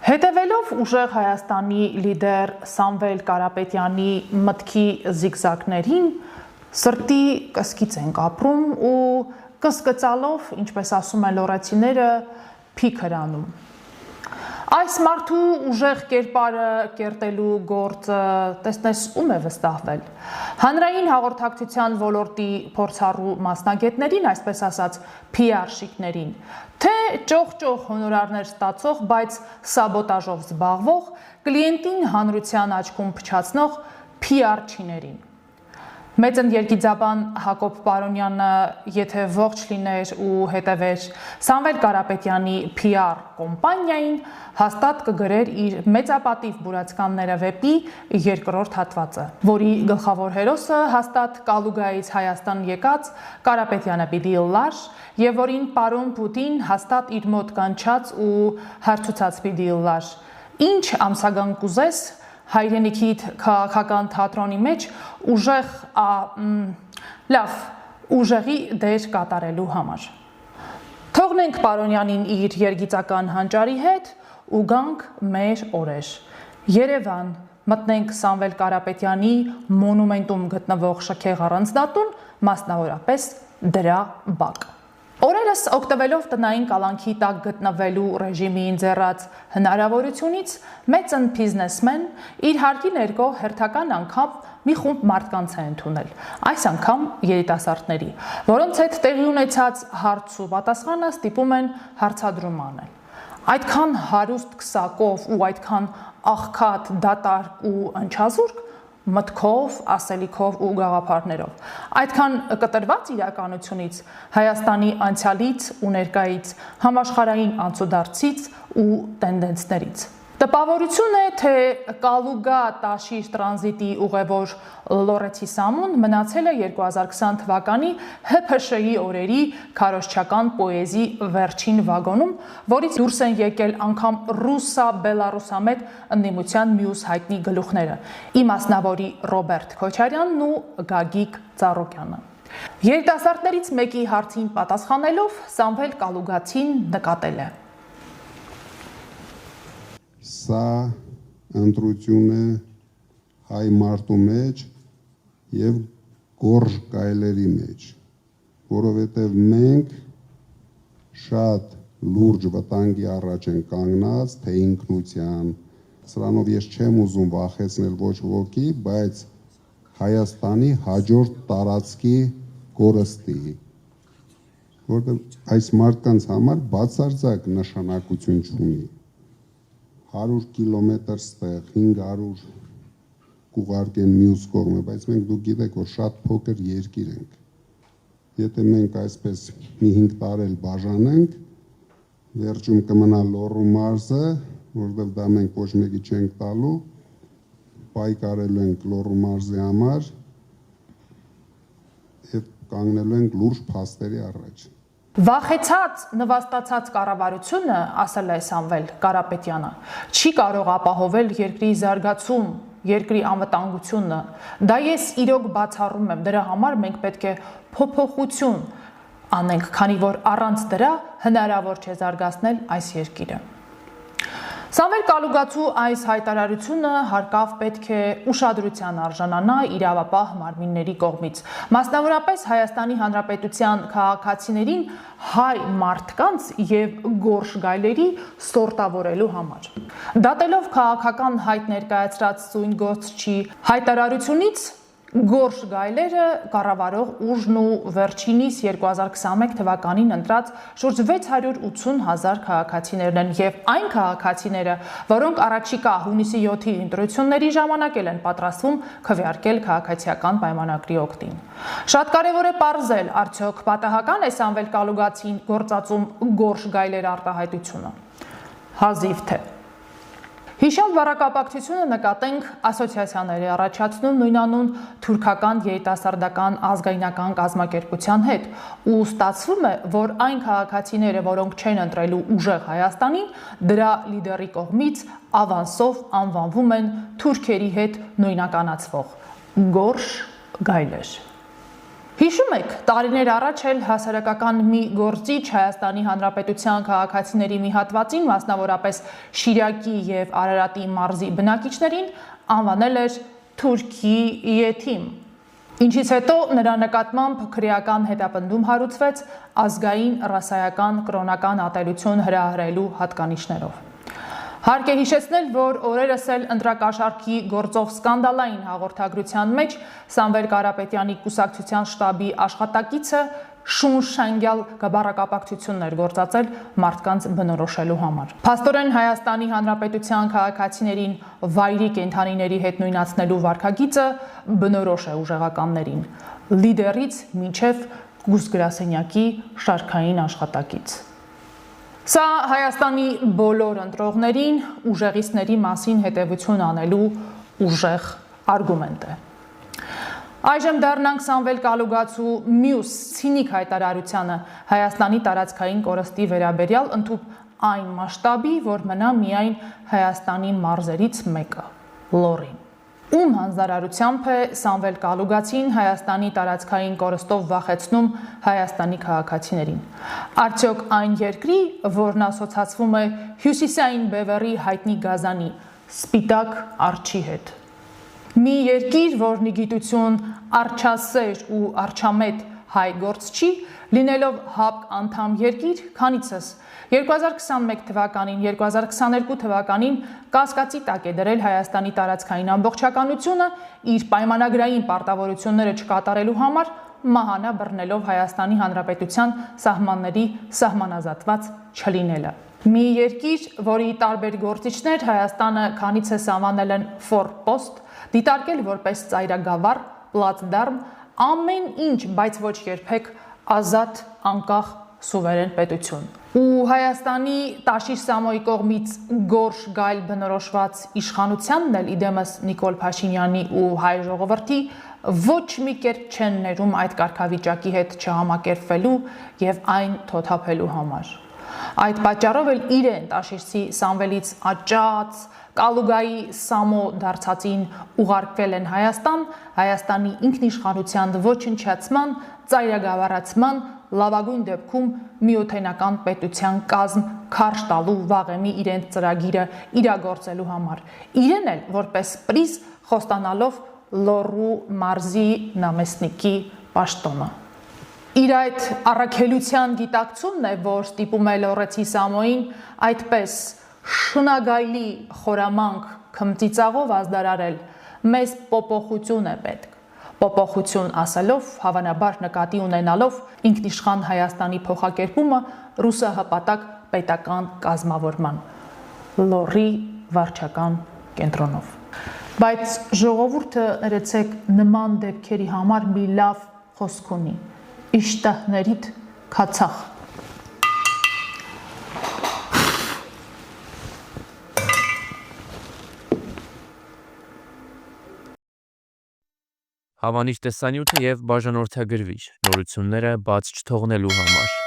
Հետևելով ուժեղ Հայաստանի լիդեր Սամվել Կարապետյանի մտքի զիգզագներին, սրտի կսկից ենք ապրում ու կսկծալով, ինչպես ասում են լոռեցիները, փիքր անում։ Այս մարդու ուժեղ կերպարը կերտելու գործը տեսնես ում է վստահվել։ Հանրային հաղորդակցության ոլորտի փորձառու մասնագետներին, այսպես ասած, PR-շիկներին, թե ճոխ-ճոխ հոնորարներ ստացող, բայց սաբոտաժով զբաղվող, կլիենտին հանրության աչքում փչացնող PR-չիներին։ Մեծն երգիծաբան Հակոբ Պարոնյանը, եթե ողջ լիներ ու հետևեր Սամվել Կարապետյանի PR կոմպանիային, հաստատ կգրեր իր մեծապատիվ բուրացկանները վեպի երկրորդ հատվածը, որի գլխավոր հերոսը հաստատ Կալուգայից Հայաստան եկած Կարապետյանը պիտի լար, եւ որին պարոն Պուտին հաստատ իր մոտ կանչած ու հարցուցած պիտի լար։ Ինչ ամսագան կուզես հայրենիքիդ քաղաքական թատրոնի մեջ ուժեղի դեր կատարելու համար։ Թողնենք Պարոնյանին իր երգիծական հանճարի հետ ու գանք մեր օրեր։ Երևան, մտնենք Սամվել Կարապետյանի մոնումենտում գտնվող շքեղ առանձնատուն, մասնավորապես դրա բակ։ Օրերս օգտվելով տնային կալանքի տակ գտնվելու ռեժիմի ինձեռած հնարավորությունից մեծն բիզնեսմեն իր հարկի ներքո հերթական անգամ մի խումբ մարդկանց է ընդունել, այս անգամ երիտասարդների, որոնց հետ տեղի ունեցած հարց ու պատասխանը ստիպում են հարցադրում անել։ Այդքան հարուստ քսակով ու այդքան աղքատ, դատարկ ու ընչազուրկ մտքով, ասելիքով ու գաղափարներով։ Այդքան կտրված իրականությունից, Հայաստանի անցյալից ու ներկայից, համաշխարհային անցուդարձից ու տենդենսներից։ Տպավորություն է, թե Կալուգա Տաշիր տրանզիտի ուղևոր Լոռեցի Սամուն մնացել է 2020 թվականի ՀՓՇ-ի օրերի քարոզչական պոեզի վերջին վագոնում, որից դուրս են եկել անգամ ռուսա-բելարուսամետ ընդդիմության մյուս հայտնի գլուխները՝ իմասնավորի Ռոբերտ Քոչարյանն ու Գագիկ Ծառուկյանը։ Երիտասարդներից մեկի հարցին պատասխանելով Սամվել Կալուգացին նկատել է. Սա ընտրություն է հայ մարդու մեջ եւ գորժ գայլերի մեջ, որովհետեւ մենք շատ լուրջ վտանգի առաջ են կանգնած, թե ինքնության, սրանով ես չեմ ուզում վախեցնել ոչ ոքի, բայց Հայաստանի հաջորդ տարածքի կորստի, որտեղ այս մարդկանց համար բացարձակ նշանակություն չունի։ 100 կիլոմետր ստեղ, 500 կուղարկեն մյուս կողմը, բայց մենք դուք գիտեք, որ շատ փոքր երկիր ենք։ Եթե մենք այսպես մի 5 տարի բաժանենք, վերջում կմնա Լոռու մարզը, որովհետև դա մենք ոչ մեկի չենք տալու, պայքարելու ենք Լոռու մարզի համար եւ կանգնելու ենք լուրջ փաստերի առաջ։ Վախեցած, նվաստացած կառավարությունը, ասել է Սամվել Կարապետյանը, չի կարող ապահովել երկրի զարգացում, երկրի անվտանգությունը։ Դա ես իրոք բացառում եմ, դրա համար մենք պետք է փոփոխություն անենք, քանի որ առանց դրա հնարավոր չէ զարգացնել այս երկիրը։ Սամվել Կալուգացու այս հայտարարությունը հարկավ պետք է ուշադրության արժանանա իրավապահ մարմինների կողմից, մասնավորապես Հայաստանի Հանրապետության քաղաքացիներին հայ մարդկանց եւ գորշ գայլերի սորտավորելու համար։ Դատելով քաղաքական հայտ ներկայացրած սույն գործչի հայտարարությունից, գորշ գայլերը կառավարող ուժն ու վերջինիս 2021 թվականին ընտրած շուրջ 680,000 քաղաքացիներն են եւ այն քաղաքացիները, որոնք առաջիկա հունիսի 7-ի ընտրությունների ժամանակ են պատրաստվում քվեարկել քաղաքացիական պայմանագրի օգտին։ Շատ կարեւոր է պարզել, արդյոք պատահական է Սամվել Կալուգացին գործածում գորշ գայլեր արտահայտությունը։ Հազիվ թե։ Հիշյալ բառակապակցությունը նկատենք ասոցիացիաներ է առաջացնում նույնանուն թուրքական երիտասարդական ազգայնական կազմակերպության հետ ու ստացվում է, որ այն քաղաքացիները, որոնք չեն ընտրելու ուժեղ Հայաստանին, դրա լիդերի կողմից ավանսով անվանվում են թուրքերի հետ նույնականացվող գորշ գայլեր։ Հիշում եք, տարիներ առաջ էլ հասարակական մի գործիչ Հայաստանի Հանրապետության քաղաքացիների մի հատվածին, մասնավորապես Շիրակի եւ Արարատի մարզի բնակիչներին անվանել էր Թուրքի եթիմ։ Ինչից հետո նրա նկատմամբ քրեական հետապնդում հարուցվեց ազգային ռասայական կրոնական ատելություն հրահրելու հատկանիշներով։ Հարկ է հիշեցնել, որ օրերս էլ ընտրակաշառքի գործով սկանդալային հաղորդագրության մեջ Սամվել Կարապետյանի կուսակցության շտաբի աշխատակիցը շունշանգյալ գաբառակապակցություններ գործածել մարդկանց բնորոշելու համար։ Փաստորեն Հայաստանի Հանրապետության քաղաքացիներին վայրի կենդանիների հետ նույնացնելու վարքագիծը բնորոշ է ուժեղականներին, լիդերից մինչև գուսգրասենյակի շարքային աշխատակից։ Սա Հայաստանի բոլոր ընտրողներին ուժեղիցների մասին հետևություն անելու ուժեղ արգումենտ է։ Այժմ դառնանք Սամվել Կալուգացու մյուս ցինիկ հայտարարությանը Հայաստանի տարածքային կորստի վերաբերյալ ընդհուպ այն մասշտաբի, որ մնա միայն Հայաստանի մարզերից մեկը՝ Լոռին։ Ում հանձնարարությամբ է Սամվել Կալուգացին Հայաստանի տարածքային կորստով վախեցնում Հայաստանի քաղաքացիներին։ Արդյոք այն երկրի, որն ասոցացվում է հյուսիսային բևեռի հայտնի գազանի սպիտակ արջի հետ։ Մի երկիր, որն ի գիտություն արջասեր ու արջամետ հայ գործչի, լինելով ՀԱՊԿ անդամ երկիր, քանիցս 2021 թվականին, 2022 թվականին կասկածի տակ է դրել Հայաստանի տարածքային ամբողջականությունը իր պայմանագրային պարտավորությունները չկատարելու համար մահանա բռնելով Հայաստանի Հանրապետության սահմանների սահմանազատված չլինելը։ Մի երկիր, որի տարբեր գործիչներ Հայաստանը քանիցս անվանել են ֆորպոստ, դիտարկել որպես ծայրագավառ, պլացդարմ, ամեն ինչ, բայց ոչ երբեք ազատ, անկախ, սուվերեն պետություն։ Ու Հայաստանի Տաշիր Սամոյի կողմից գորշ գայլ բնորոշված իշխանությանն էլ իդեմս Նիկոլ Փաշինյանի ու հայ ժողովրդի ոչ մի կերպ չեն ներում այդ կարգավիճակի հետ չհամակերպվելու եւ այն թոթափելու համար։ Այդ պատճառով էլ իրեն Տաշիրցի Սամվելից աճած Կալուգայի Սամո դարձածին ուղարկվել են Հայաստան, Հայաստանի ինքնիշխանության ոչնչացման, ծայրագավառացման, լավագույն դեպքում միութենական պետության կազմ քարշ տալու վաղեմի իրենց ծրագիրը իրագործելու համար։ Իրեն էլ որպես պրիզ խոստանալով Լոռու մարզի նամեստնիկի պաշտոնը։ Իր այդ առաքելության գիտակցումն է, որ ստիպում է Լոռեցի Սամոյին այդպես շնագայլի խորամանկ քմծիծաղով ազդարարել, մեզ փոփոխություն է պետք։ Փոփոխություն ասելով, հավանաբար նկատի ունենալով ինքնիշխան Հայաստանի փոխակերպումը ռուսահպատակ պետական կազմավորման Լոռի վարչական կենտրոնով։ Բայց ժողովուրդը ներեցեք նման դեպքերի համար մի լավ խոսք ունի. Իշտահներիդ քացախ։ Հավանիր տեսանյութը եւ բաժանորդագրվիր նորությունները բաց չթողնելու համար։